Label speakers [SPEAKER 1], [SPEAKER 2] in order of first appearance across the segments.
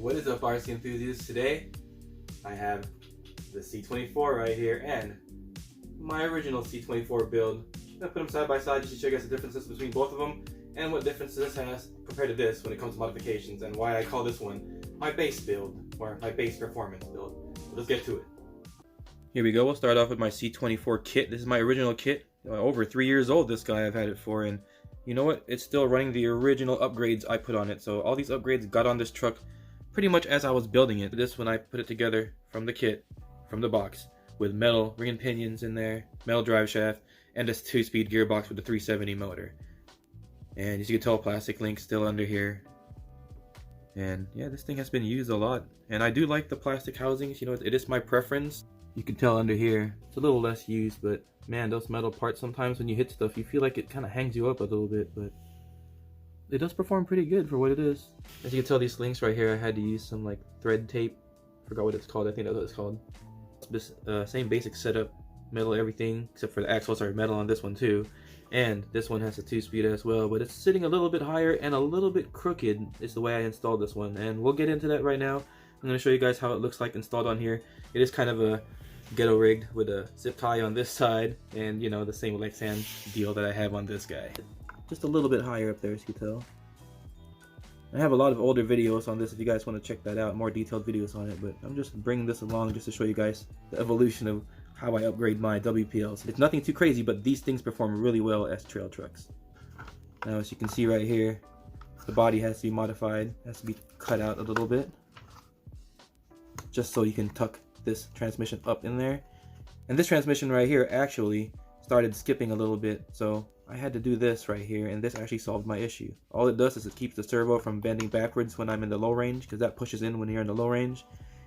[SPEAKER 1] What is up, RC enthusiasts? Today I have the C24 right here and my original C24 build. I'm gonna put them side by side just to show you guys the differences between both of them and what differences this has compared to this when it comes to modifications, and why I call this one my base build or my base performance build. So let's get to it. Here we go. We'll start off with my C24 kit. This is my original kit. Over 3 years old this guy I've had it for, and you know what? It's still running the original upgrades I put on it. So all these upgrades got on this truck pretty much as I was building it. This when I put it together from the kit, from the box, with metal ring and pinions in there, metal drive shaft, and this 2-speed gearbox with the 370 motor. And as you can tell, plastic links still under here. And yeah, this thing has been used a lot. And I do like the plastic housings, you know, it is my preference. You can tell under here, it's a little less used, but man, those metal parts, sometimes when you hit stuff, you feel like it kind of hangs you up a little bit, but it does perform pretty good for what it is. As you can tell, these links right here, I had to use some like thread tape. Forgot what it's called. I think that's what it's called. This same basic setup, metal everything, except for the axles are metal on this one too. And this one has a 2-speed as well, but it's sitting a little bit higher and a little bit crooked is the way I installed this one. And we'll get into that right now. I'm going to show you guys how it looks like installed on here. It is kind of a ghetto rigged with a zip tie on this side, and you know, the same Lexan deal that I have on this guy. Just a little bit higher up there, as you can tell. I have a lot of older videos on this if you guys want to check that out, more detailed videos on it, but I'm just bringing this along just to show you guys the evolution of how I upgrade my WPLs. It's nothing too crazy, but these things perform really well as trail trucks. Now, as you can see right here, the body has to be modified, has to be cut out a little bit, just so you can tuck this transmission up in there. And this transmission right here actually started skipping a little bit, so I had to do this right here, and this actually solved my issue. All it does is it keeps the servo from bending backwards when I'm in the low range, because that pushes in when you're in the low range,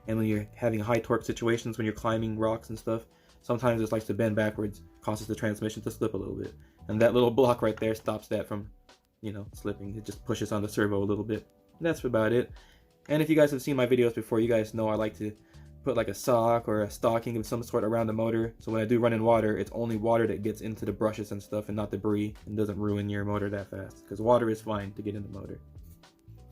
[SPEAKER 1] and when you're having high torque situations, when you're climbing rocks and stuff, sometimes it likes to bend backwards, causes the transmission to slip a little bit. And that little block right there stops that from, you know, slipping. It just pushes on the servo a little bit. And that's about it. And if you guys have seen my videos before, you guys know I like to put like a sock or a stocking of some sort around the motor, so when I do run in water, it's only water that gets into the brushes and stuff and not debris, and doesn't ruin your motor that fast, because water is fine to get in the motor.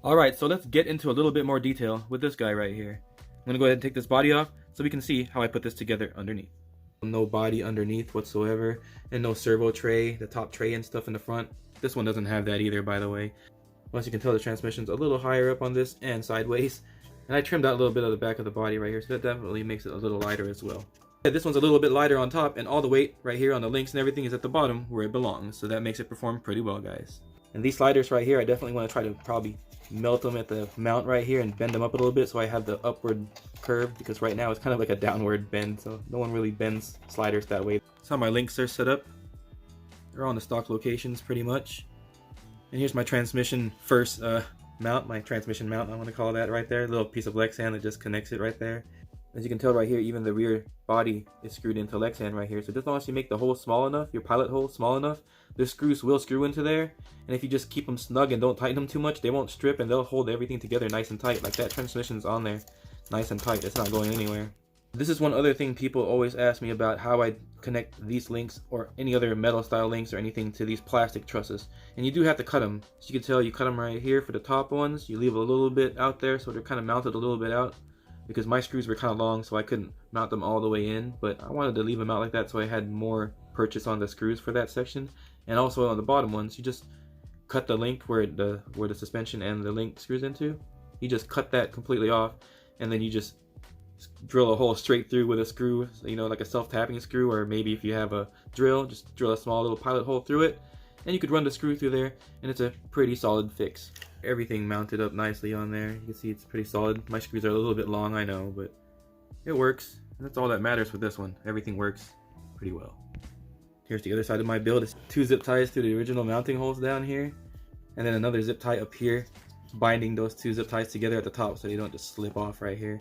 [SPEAKER 1] Alright, so let's get into a little bit more detail with this guy right here. I'm going to go ahead and take this body off so we can see how I put this together underneath. No body underneath whatsoever, and no servo tray, the top tray and stuff in the front. This one doesn't have that either, by the way. Once you can tell, the transmission's a little higher up on this and sideways. And I trimmed out a little bit of the back of the body right here, so that definitely makes it a little lighter as well. Yeah, this one's a little bit lighter on top, and all the weight right here on the links and everything is at the bottom where it belongs, so that makes it perform pretty well, guys. And these sliders right here, I definitely want to try to probably melt them at the mount right here and bend them up a little bit so I have the upward curve, because right now it's kind of like a downward bend, so no one really bends sliders that way. That's how my links are set up. They're on the stock locations pretty much. And here's my transmission first mount, my transmission mount, I want to call that right there. A little piece of Lexan that just connects it right there. As you can tell right here, even the rear body is screwed into Lexan right here. So just as long as you make the hole small enough, your pilot hole small enough, the screws will screw into there. And if you just keep them snug and don't tighten them too much, they won't strip and they'll hold everything together nice and tight. Like that transmission's on there, nice and tight. It's not going anywhere. This is one other thing people always ask me about, how I connect these links or any other metal style links or anything to these plastic trusses. And you do have to cut them. As you can tell, you cut them right here for the top ones. You leave a little bit out there so they're kind of mounted a little bit out, because my screws were kind of long, so I couldn't mount them all the way in, but I wanted to leave them out like that so I had more purchase on the screws for that section. And also on the bottom ones, you just cut the link where the suspension and the link screws into. You just cut that completely off, and then you just drill a hole straight through with a screw, you know, like a self-tapping screw, or maybe if you have a drill, just drill a small little pilot hole through it, and you could run the screw through there, and it's a pretty solid fix. Everything mounted up nicely on there. You can see it's pretty solid. My screws are a little bit long, I know, but it works. And that's all that matters with this one. Everything works pretty well. Here's the other side of my build. It's 2 zip ties through the original mounting holes down here, and then another zip tie up here, binding those 2 zip ties together at the top so they don't just slip off right here.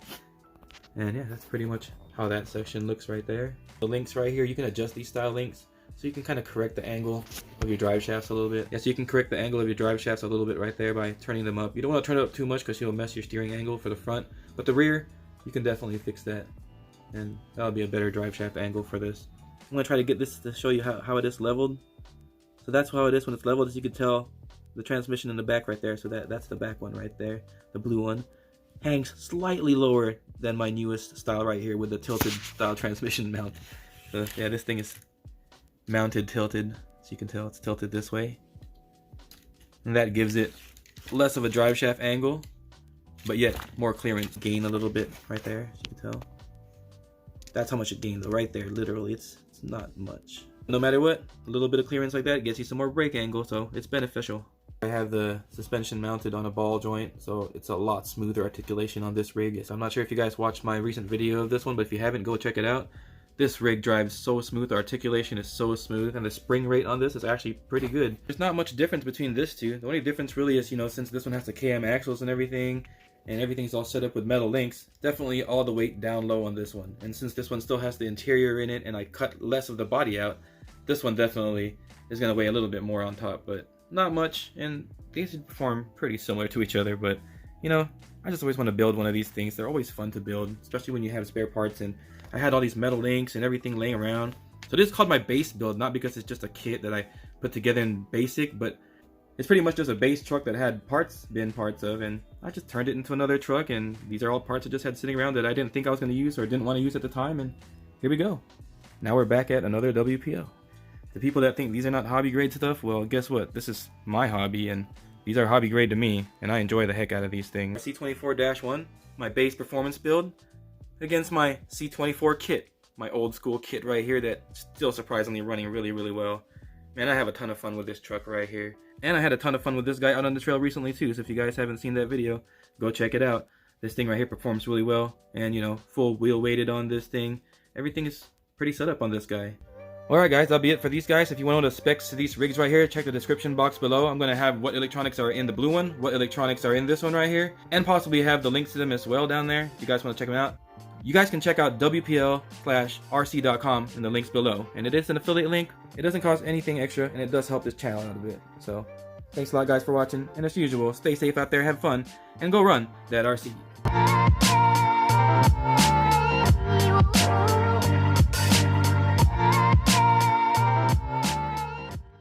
[SPEAKER 1] And yeah, that's pretty much how that section looks right there. The links right here, you can adjust these style links, so you can kind of correct the angle of your drive shafts a little bit. Yeah, so you can correct the angle of your drive shafts a little bit right there by turning them up. You don't want to turn it up too much because you'll mess your steering angle for the front, but the rear, you can definitely fix that, and that'll be a better drive shaft angle for this. I'm going to try to get this to show you how it is leveled. So that's how it is when it's leveled. As you can tell, the transmission in the back right there, so that's the back one right there, the blue one. hangs slightly lower than my newest style right here with the tilted style transmission mount. So yeah, this thing is mounted tilted, so you can tell it's tilted this way. And that gives it less of a drive shaft angle, but yet more clearance. Gain a little bit right there, as you can tell. That's how much it gained though, right there, literally. It's not much. No matter what, a little bit of clearance like that gets you some more brake angle, so it's beneficial. I have the suspension mounted on a ball joint, so it's a lot smoother articulation on this rig. So I'm not sure if you guys watched my recent video of this one, but if you haven't, go check it out. This rig drives so smooth, the articulation is so smooth, and the spring rate on this is actually pretty good. There's not much difference between this two. The only difference really is, you know, since this one has the KM axles and everything's all set up with metal links, definitely all the weight down low on this one. And since this one still has the interior in it and I cut less of the body out, this one definitely is going to weigh a little bit more on top, but not much, and these perform pretty similar to each other. But you know, I just always want to build one of these things. They're always fun to build, especially when you have spare parts, and I had all these metal links and everything laying around. So this is called my base build, not because it's just a kit that I put together in basic, but it's pretty much just a base truck that had been parts of, and I just turned it into another truck, and these are all parts I just had sitting around that I didn't think I was going to use or didn't want to use at the time, and here we go. Now we're back at another WPL. The people that think these are not hobby grade stuff, well, guess what? This is my hobby, and these are hobby grade to me, and I enjoy the heck out of these things. C24-1, my base performance build, against my C24 kit, my old school kit right here that's still surprisingly running really, really well. Man, I have a ton of fun with this truck right here. And I had a ton of fun with this guy out on the trail recently too, so if you guys haven't seen that video, go check it out. This thing right here performs really well, and you know, full wheel weighted on this thing. Everything is pretty set up on this guy. Alright guys, that'll be it for these guys. If you want to know the specs to these rigs right here, check the description box below. I'm going to have what electronics are in the blue one, what electronics are in this one right here, and possibly have the links to them as well down there if you guys want to check them out. You guys can check out WPL/RC.com in the links below, and it is an affiliate link. It doesn't cost anything extra, and it does help this channel out a bit. So thanks a lot guys for watching, and as usual, stay safe out there, have fun, and go run that RC.